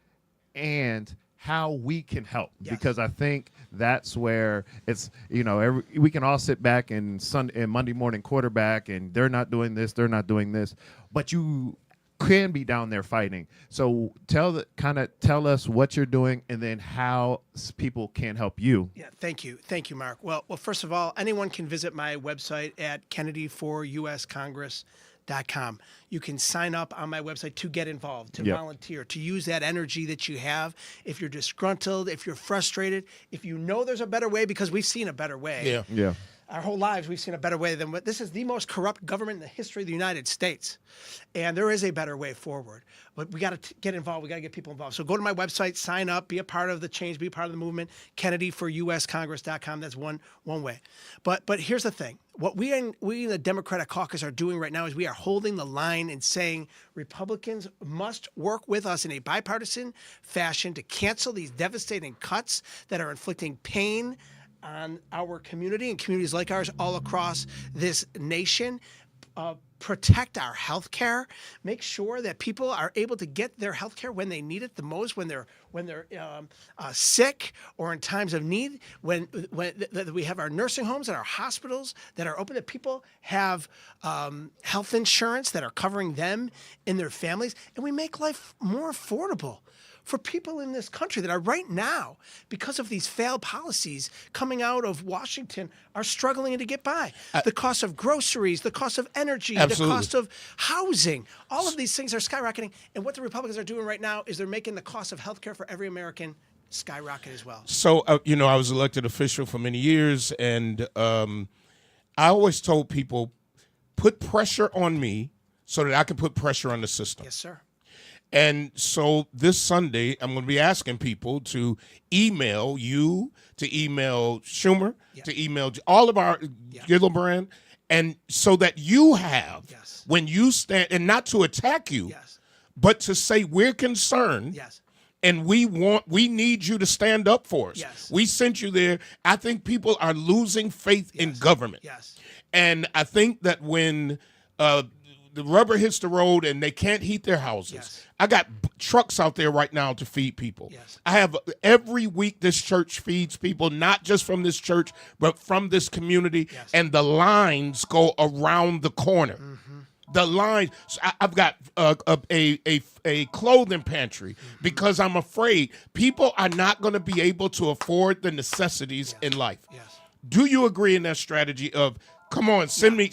And how we can help. Yes. Because I think that's where it's we can all sit back and Monday morning quarterback and they're not doing this, but you can be down there fighting. So tell us what you're doing and then how people can help you. Yeah, thank you, Mark. Well, first of all, anyone can visit my website at KennedyForUSCongress.com. You can sign up on my website to get involved, to volunteer, to use that energy that you have. If you're disgruntled, if you're frustrated, if you know there's a better way, because we've seen a better way. Yeah. Our whole lives, we've seen a better way than what this is. The most corrupt government in the history of the United States. And there is a better way forward. But we got to get involved. We got to get people involved. So go to my website, sign up, be a part of the change, be a part of the movement. KennedyForUSCongress.com. That's one way. But here's the thing. What we in the Democratic caucus are doing right now is we are holding the line and saying Republicans must work with us in a bipartisan fashion to cancel these devastating cuts that are inflicting pain on our community and communities like ours all across this nation. Protect our health care. Make sure that people are able to get their health care when they need it the most, when they're sick or in times of need. When we have our nursing homes and our hospitals that are open, that people have health insurance that are covering them and their families, and we make life more affordable for people in this country that are right now, because of these failed policies coming out of Washington, are struggling to get by. The cost of groceries, the cost of energy, the cost of housing, all of these things are skyrocketing. And what the Republicans are doing right now is they're making the cost of health care for every American skyrocket as well. So, I was elected official for many years, and I always told people, put pressure on me so that I can put pressure on the system. Yes, sir. And so this Sunday, I'm going to be asking people to email you, to email Schumer, to email all of our Gillibrand, and so that you have, when you stand, and not to attack you, but to say we're concerned, and we need you to stand up for us. Yes. We sent you there. I think people are losing faith in government. Yes. And I think that when the rubber hits the road and they can't heat their houses. I got trucks out there right now to feed people. I have every week this church feeds people, not just from this church, but from this community. And the lines go around the corner. The lines. So I've got a clothing pantry because I'm afraid people are not going to be able to afford the necessities in life. Do you agree in that strategy of Come on, send me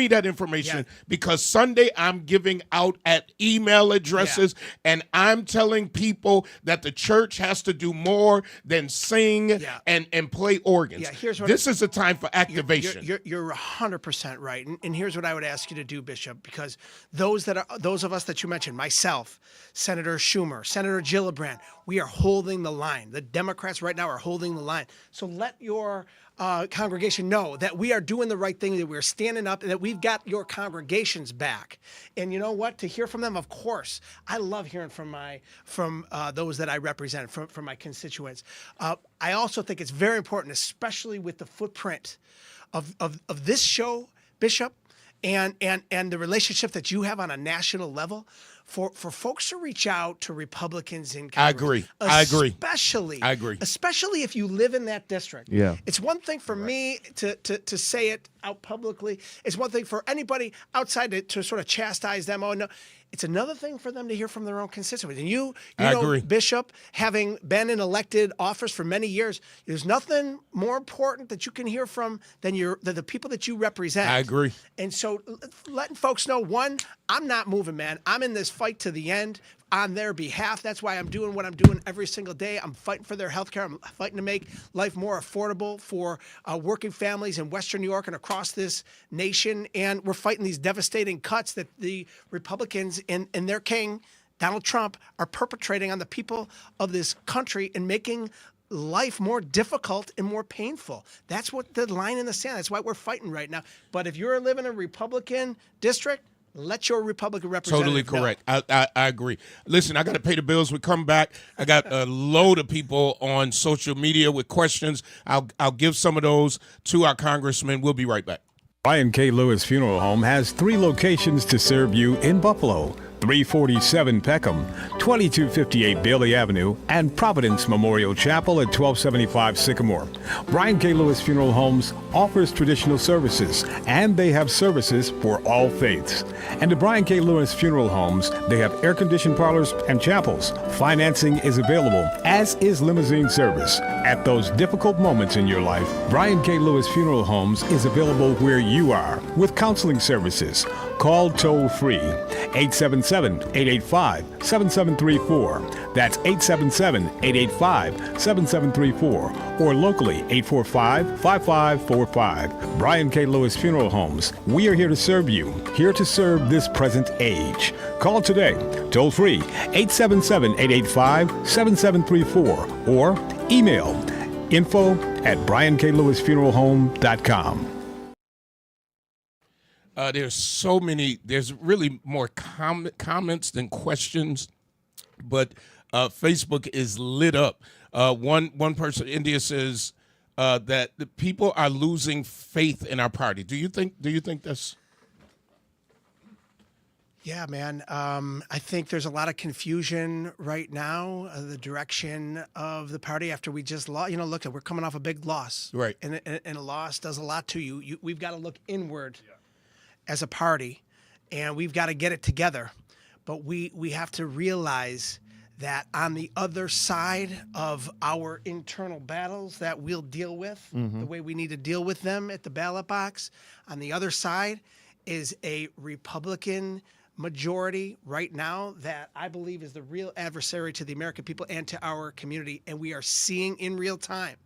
that information because Sunday I'm giving out at email addresses and I'm telling people that the church has to do more than sing and play organs. Yeah, here's what this is a time for activation. You're 100% right, and here's what I would ask you to do, Bishop, because those of us that you mentioned, myself, Senator Schumer, Senator Gillibrand, we are holding the line. The Democrats right now are holding the line. So let your congregation know that we are doing the right thing, that we're standing up, and that we've got your congregations back. And you know what? To hear from them, of course, I love hearing from those that I represent, from my constituents. I also think it's very important, especially with the footprint of this show, Bishop, and the relationship that you have on a national level, for folks to reach out to Republicans in Congress. I agree. Especially if you live in that district. Yeah. It's one thing for me to say it out publicly. It's one thing for anybody outside to sort of chastise them. Oh, no. It's another thing for them to hear from their own constituents. And you know, agree. Bishop, having been in elected office for many years, there's nothing more important that you can hear from than the people that you represent. I agree. And so letting folks know, one, I'm not moving, man. I'm in this fight to the end on their behalf. That's why I'm doing what I'm doing every single day. I'm fighting for their health care. I'm fighting to make life more affordable for working families in Western New York and across this nation. And we're fighting these devastating cuts that the Republicans and their king, Donald Trump, are perpetrating on the people of this country and making life more difficult and more painful. That's what the line in the sand. That's why we're fighting right now. But if you're living in a Republican district, let your Republican representative Totally correct. I agree. Listen, I got to pay the bills. We come back. I got a load of people on social media with questions. I'll give some of those to our congressman. We'll be right back. Brian K. Lewis Funeral Home has 3 locations to serve you in Buffalo: 347 Peckham, 2258 Bailey Avenue, and Providence Memorial Chapel at 1275 Sycamore. Brian K. Lewis Funeral Homes offers traditional services, and they have services for all faiths. And at Brian K. Lewis Funeral Homes, they have air-conditioned parlors and chapels. Financing is available, as is limousine service. At those difficult moments in your life, Brian K. Lewis Funeral Homes is available where you are with counseling services. Call toll-free 877-885-7734. That's 877-885-7734. Or locally 845-5545. Brian K. Lewis Funeral Homes. We are here to serve you, here to serve this present age. Call today, toll-free 877-885-7734. Or email info@brianklewisfuneralhome.com. There's really more comments than questions, but Facebook is lit up. One person, India, says that the people are losing faith in our party. Do you think that's? Yeah, man. I think there's a lot of confusion right now. The direction of the party after we just lost. You know, look, we're coming off a big loss, right? And a loss does a lot to you. We've got to look inward as a party, and we've got to get it together. But we have to realize that on the other side of our internal battles that we'll deal with, the way we need to deal with them at the ballot box, on the other side is a Republican majority right now that I believe is the real adversary to the American people and to our community. And we are seeing in real time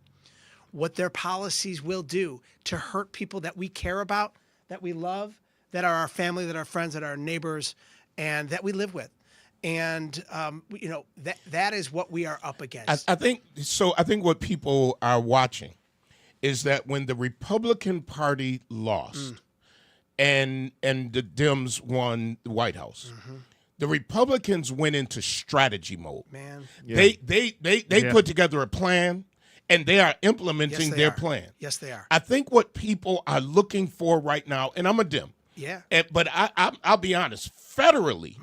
what their policies will do to hurt people that we care about, that we love, that are our family, that are our friends, that are our neighbors, and that we live with. And, that is what we are up against. I think what people are watching is that when the Republican Party lost and the Dems won the White House, the Republicans went into strategy mode. Man. Yeah. They put together a plan, and they are implementing their plan. Yes, they are. I think what people are looking for right now, and I'm a Dem. Yeah. But I'll be honest, federally,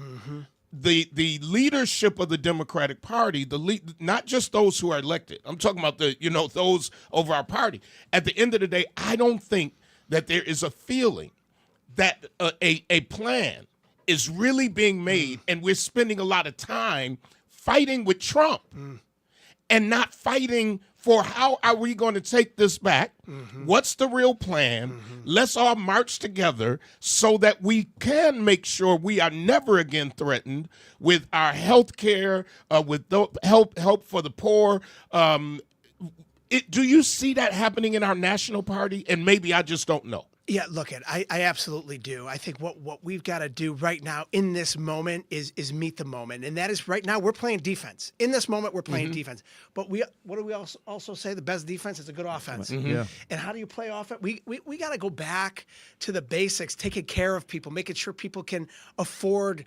the leadership of the Democratic Party, not just those who are elected. I'm talking about those over our party. At the end of the day, I don't think that there is a feeling that a plan is really being made, and we're spending a lot of time fighting with Trump and not fighting for how are we going to take this back? What's the real plan? Let's all march together so that we can make sure we are never again threatened with our health care, with help for the poor. Do you see that happening in our national party? And maybe I just don't know. Yeah, look, I absolutely do. I think what we've got to do right now in this moment is meet the moment. And that is right now we're playing defense. In this moment, we're playing defense. But what do we also say? The best defense is a good offense. Yeah. And how do you play offense? We got to go back to the basics, taking care of people, making sure people can afford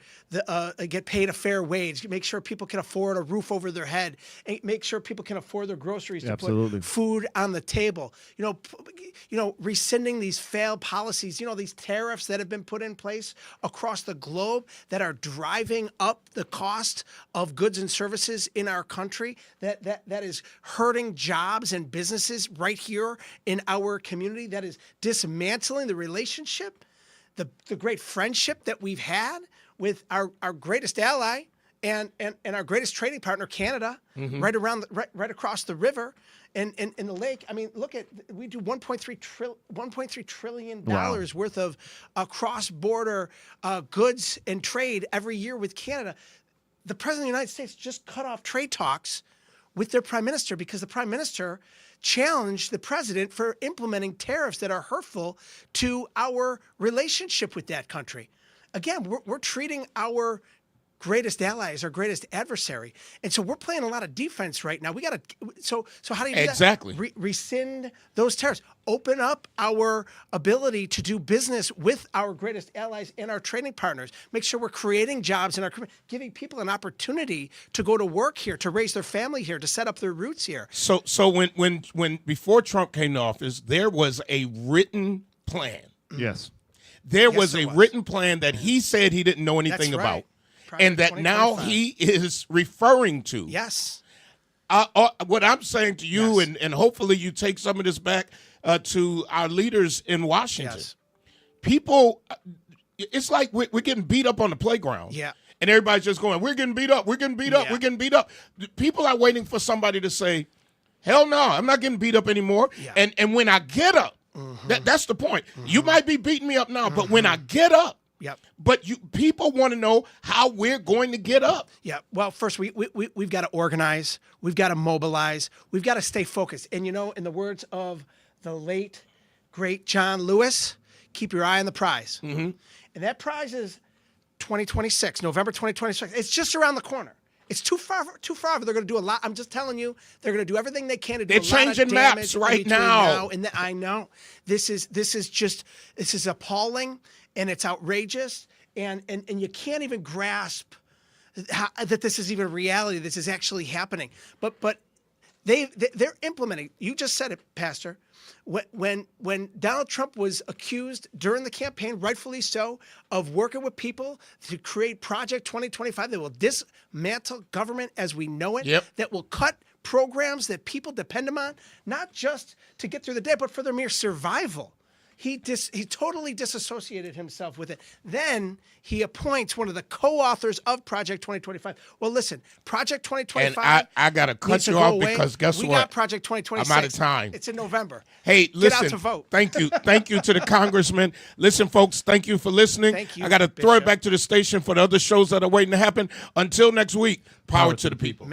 get paid a fair wage, make sure people can afford a roof over their head, and make sure people can afford their groceries to put food on the table. Rescinding these failed policies, these tariffs that have been put in place across the globe that are driving up the cost of goods and services in our country, that is hurting jobs and businesses right here in our community, that is dismantling the relationship, the great friendship that we've had with our greatest ally and our greatest trading partner, Canada, right across the river. And in the lake, I mean, we do $1.3 trillion worth of cross-border goods and trade every year with Canada. The President of the United States just cut off trade talks with their Prime Minister because the Prime Minister challenged the President for implementing tariffs that are hurtful to our relationship with that country. Again, we're treating our greatest ally is our greatest adversary. And so we're playing a lot of defense right now. We got to, so how do you do that? Exactly. Rescind those tariffs. Open up our ability to do business with our greatest allies and our trading partners. Make sure we're creating jobs in our community, giving people an opportunity to go to work here, to raise their family here, to set up their roots here. So when before Trump came to office, there was a written plan. Yes. There was a written plan that he said he didn't know anything That's right. about. And that now he is referring to. Yes. What I'm saying to you, and hopefully you take some of this back to our leaders in Washington. Yes. People, it's like we're getting beat up on the playground. Yeah. And everybody's just going, we're getting beat up, we're getting beat up, we're getting beat up. People are waiting for somebody to say, hell no, I'm not getting beat up anymore. Yeah. And when I get up, that's the point. You might be beating me up now, but when I get up, but people want to know how we're going to get up. Yeah. Well, first we've got to organize. We've got to mobilize. We've got to stay focused. And in the words of the late great John Lewis, keep your eye on the prize. And that prize is 2026, November 2026. It's just around the corner. It's too far. They're going to do a lot. I'm just telling you, they're going to do everything they can to do. They're changing maps right now. And I know this is appalling. And it's outrageous, and you can't even grasp that this is even a reality. This is actually happening. But they're implementing. You just said it, Pastor. When Donald Trump was accused during the campaign, rightfully so, of working with people to create Project 2025 that will dismantle government as we know it, that will cut programs that people depend on, not just to get through the day, but for their mere survival. He totally disassociated himself with it. Then he appoints one of the co-authors of Project 2025. Well, listen, Project 2025. And I got to cut you off because guess what? We got Project 2026. I'm out of time. It's in November. Hey, listen. Get out to vote. Thank you. Thank you to the congressman. Listen, folks, thank you for listening. Thank you, I got to throw it back to the station for the other shows that are waiting to happen. Until next week, power to the people.